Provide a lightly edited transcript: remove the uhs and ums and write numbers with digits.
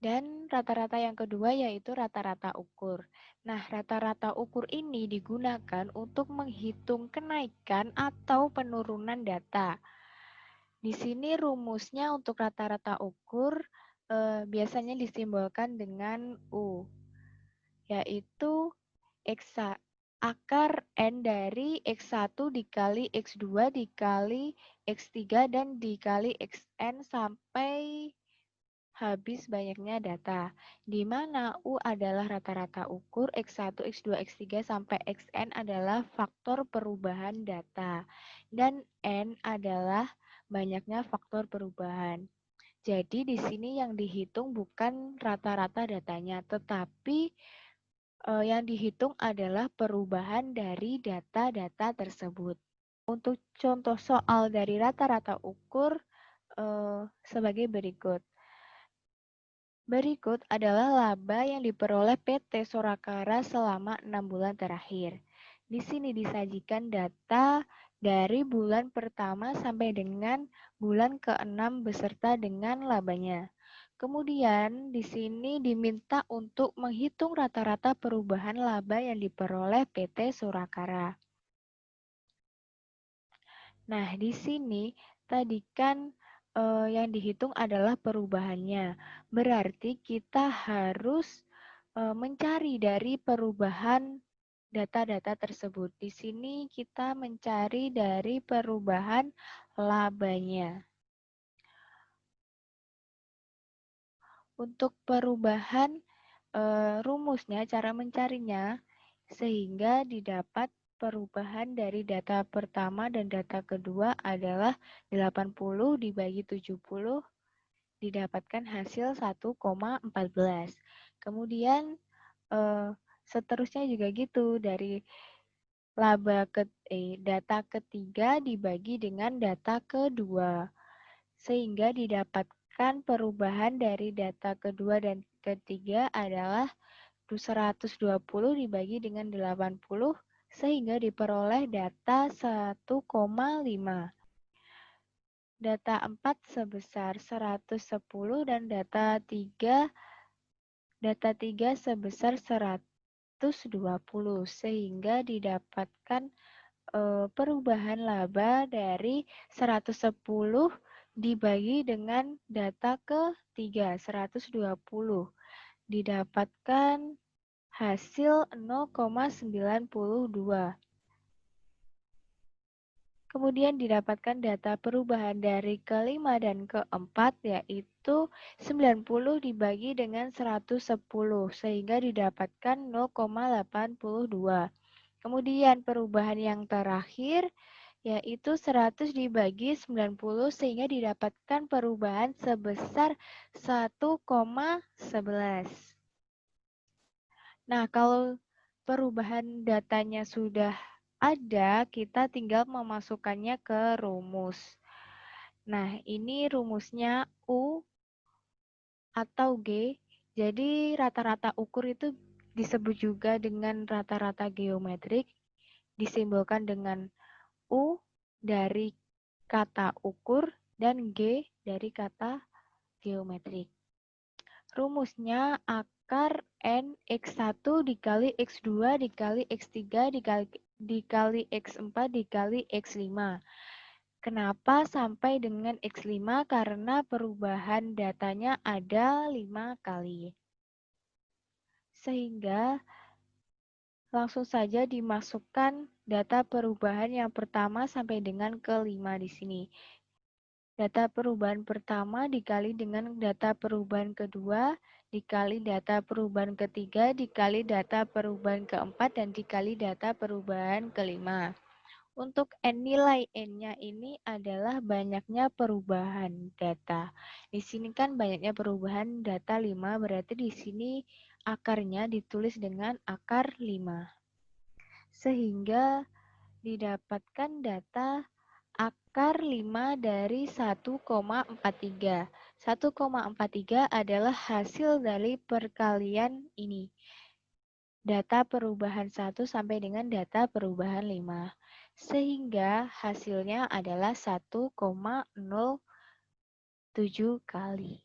Dan rata-rata yang kedua yaitu rata-rata ukur. Nah, rata-rata ukur ini digunakan untuk menghitung kenaikan atau penurunan data. Di sini rumusnya untuk rata-rata ukur biasanya disimbolkan dengan U, yaitu akar N dari X1 dikali X2 dikali X3 dan dikali Xn sampai habis banyaknya data, di mana U adalah rata-rata ukur, X1, X2, X3 sampai Xn adalah faktor perubahan data, dan N adalah banyaknya faktor perubahan. Jadi di sini yang dihitung bukan rata-rata datanya, tetapi yang dihitung adalah perubahan dari data-data tersebut. Untuk contoh soal dari rata-rata ukur sebagai berikut. Berikut adalah laba yang diperoleh PT Sorakara selama 6 bulan terakhir. Di sini disajikan data dari bulan pertama sampai dengan bulan ke-6 beserta dengan labanya. Kemudian di sini diminta untuk menghitung rata-rata perubahan laba yang diperoleh PT Sorakara. Nah, di sini tadi kan yang dihitung adalah perubahannya. Berarti kita harus mencari dari perubahan data-data tersebut. Di sini kita mencari dari perubahan labanya. Untuk perubahan rumusnya, cara mencarinya, sehingga didapat perubahan dari data pertama dan data kedua adalah 80 dibagi 70 didapatkan hasil 1,14. Kemudian seterusnya juga gitu, dari data ketiga dibagi dengan data kedua, sehingga didapatkan perubahan dari data kedua dan ketiga adalah 120 dibagi dengan 80 sehingga diperoleh data 1,5. Data 4 sebesar 110 dan data 3 sebesar 120 sehingga didapatkan perubahan laba dari 110 dibagi dengan data ketiga 120 didapatkan hasil 0,92. Kemudian didapatkan data perubahan dari kelima dan keempat yaitu 90 dibagi dengan 110 sehingga didapatkan 0,82. Kemudian perubahan yang terakhir yaitu 100 dibagi 90 sehingga didapatkan perubahan sebesar 1,11. Nah, kalau perubahan datanya sudah ada, kita tinggal memasukkannya ke rumus. Nah, ini rumusnya U atau G. Jadi rata-rata ukur itu disebut juga dengan rata-rata geometrik, disimbolkan dengan U dari kata ukur dan G dari kata geometrik. Rumusnya akar N X1 dikali X2 dikali X3 dikali X4 dikali X5. Kenapa sampai dengan X5? Karena perubahan datanya ada 5 kali. Sehingga langsung saja dimasukkan data perubahan yang pertama sampai dengan kelima di sini. Data perubahan pertama dikali dengan data perubahan kedua, dikali data perubahan ketiga, dikali data perubahan keempat, dan dikali data perubahan kelima. Untuk nilai N-nya ini adalah banyaknya perubahan data. Di sini kan banyaknya perubahan data 5, berarti di sini akarnya ditulis dengan akar 5. Sehingga didapatkan data akar 5 dari 1,43. 1,43 adalah hasil dari perkalian ini. Data perubahan 1 sampai dengan data perubahan 5. Sehingga hasilnya adalah 1,07 kali.